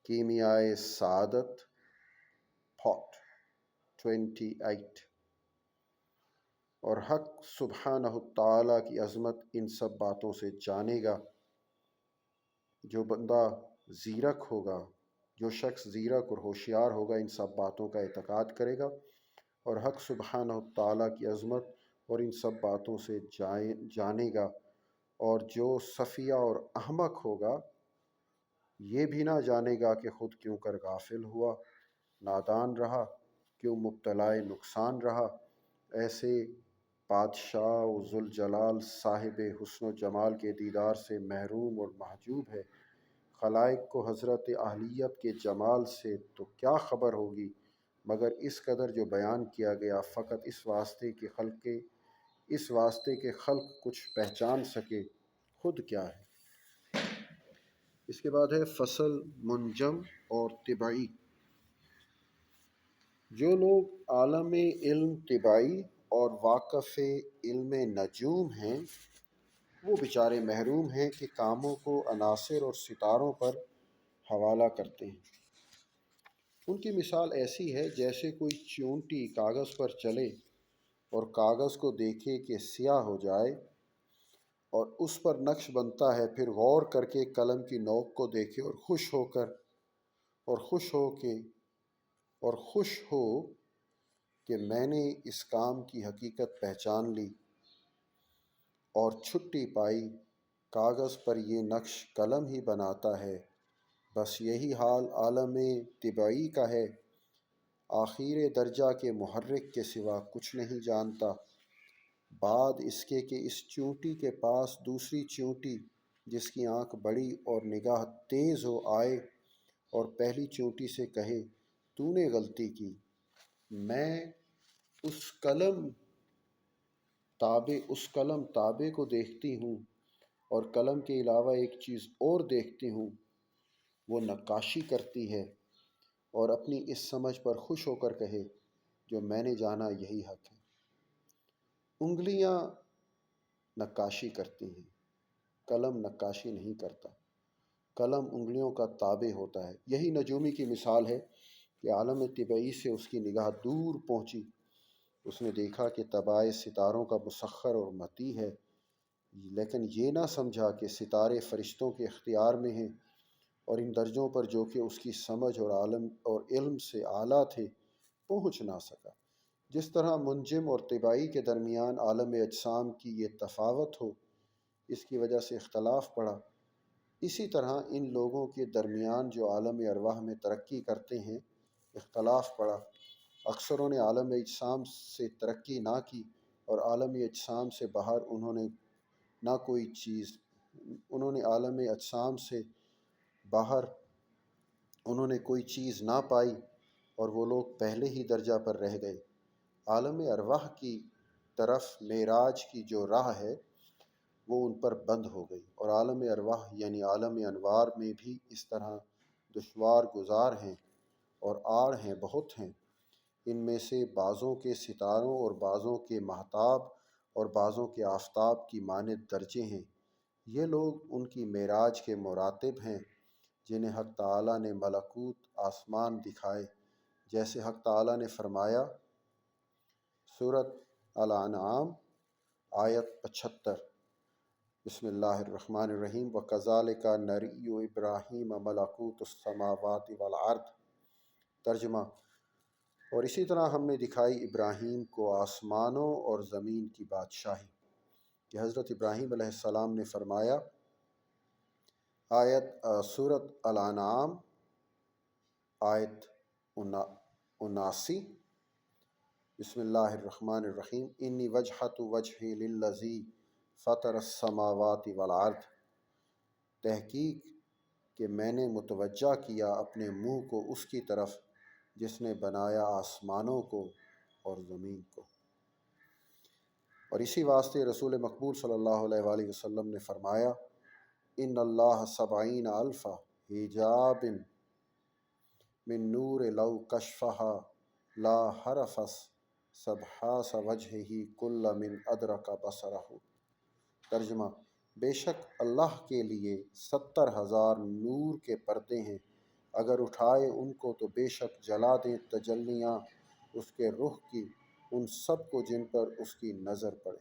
कीमियाए सादत part 28। और हक सुब्हानहु तआला की अज़मत इन सब बातों से जानेगा। जो बंदा ज़ीरक होगा, जो शख्स ज़ीरक और होशियार होगा, इन सब बातों का एतक़ाद करेगा। और हक सुब्हानहु तआला की अज़मत और इन सब बातों से जानेगा। और जो सफ़िया और अहमक होगा, ये भी ना जानेगा कि ख़ुद क्यों कर गाफिल हुआ, नादान रहा, क्यों मुब्तलाए नुकसान रहा। ऐसे बादशाह व ज़ुल जलाल साहिब हुस्न व जमाल के दीदार से महरूम और महजूब है। खलाइक को हज़रत अहलियत के जमाल से तो क्या ख़बर होगी, मगर इस कदर जो बयान किया गया फ़कत इस वास्ते के खल्क़ कुछ पहचान सके खुद क्या है। इसके बाद है फ़सल मुंजम और तिबाई। जो लोग आलम इल्म तिबाई और वाक़फ़ इल्म नजूम हैं, वो बेचारे महरूम हैं कि कामों को अनासिर और सितारों पर हवाला करते हैं। उनकी मिसाल ऐसी है जैसे कोई चूंटी कागज़ पर चले और कागज़ को देखे कि स्याह हो जाए और उस पर नक्श बनता है, फिर गौर करके कलम की नोक को देखे और खुश हो कि मैंने इस काम की हकीकत पहचान ली और छुट्टी पाई। कागज़ पर ये नक्श कलम ही बनाता है। बस यही हाल आलम तिबाई का है। आखिर दर्जा के मुहर्रिक के सिवा कुछ नहीं जानता। बाद इसके कि इस चूंटी के पास दूसरी चूंटी जिसकी आँख बड़ी और निगाह तेज़ हो आए और पहली चूंटी से कहे, तूने गलती की, मैं उस कलम ताबे को देखती हूँ और कलम के अलावा एक चीज़ और देखती हूँ, वो नक्काशी करती है, और अपनी इस समझ पर खुश होकर कहे, जो मैंने जाना यही हक है। उंगलियाँ नक्काशी करती हैं, कलम नक्काशी नहीं करता। कलम उंगलियों का ताबे होता है। यही नजूमी की मिसाल है कि आलम तिबई से उसकी निगाह दूर पहुँची। उसने देखा कि तबाए सितारों का मुसख्खर और मती है, लेकिन ये ना समझा कि सितारे फ़रिश्तों के इख्तियार में हैं और इन दर्जों पर जो कि उसकी समझ और आलम और इल्म से आला थे पहुँच ना सका। जिस तरह मुंजिम और तिबाई के दरमियान आलम अजसाम की ये तफावत हो, इसकी वजह से इख्तलाफ पड़ा, इसी तरह इन लोगों के दरमियान जो आलम अरवाह में तरक्की करते हैं इख्तलाफ पड़ा। अक्सरों ने आलम अजसाम से तरक्की ना की और आलम अजसाम से बाहर उन्होंने आलम अजसाम से बाहर उन्होंने कोई चीज़ ना पाई और वो लोग पहले ही दर्जा पर रह गए। आलम अरवाह की तरफ मेराज की जो राह है वो उन पर बंद हो गई, और आलम अरवाह यानी आलम अनवार में भी इस तरह दुश्वार गुजार हैं और आड़ हैं बहुत हैं। इनमें से बाज़ों के सितारों और बाज़ों के महताब और बाज़ों के आफ़ताब की मानद दर्जे हैं। ये लोग उनकी मेराज के मुरातिब हैं जिन्हें हक़ ताला ने मलकूत आसमान दिखाए। जैसे हक़ ताला ने फरमाया, सूरत अल-अनआम आयत 75, बिस्मिल्लाहिर्रहमानिर्रहीम, व कज़ालिका नरिय्यु इब्राहीम मलकूतुस समावाति वल अर्द। तर्जुमा, और इसी तरह हमने दिखाई इब्राहीम को आसमानों और ज़मीन की बादशाही। कि हज़रत इब्राहीम अलैहिस्सलाम ने फरमाया, सूरत अल-अनआम आयत 79, बिस्मिल्लाहिर्रहमानिर्रहीम, इन्नी वजहतु वजही लिल्लज़ी फ़तरस्समावाति वल अर्द। तहकीक कि मैंने मुतवज्जा किया अपने मुँह को उसकी तरफ जिसने बनाया आसमानों को और ज़मीन को। और इसी वास्ते रसूल मकबूल सल्लल्लाहु अलैहि वसल्लम ने फरमाया, इन्नल्लाह सबईन अल्फ़ा हिजाबिन मिन नूर लौ कशफ़हा ला हरफस सबहास वजहिही कुल्ल मिन अदरक बसरहु। तर्जुमा, बेशक अल्लाह के लिए 70,000 नूर के पर्दे हैं, اگر اٹھائے ان کو تو بے شک جلا دیں تجلیاں اس کے رخ کی ان سب کو جن پر اس کی نظر پڑے۔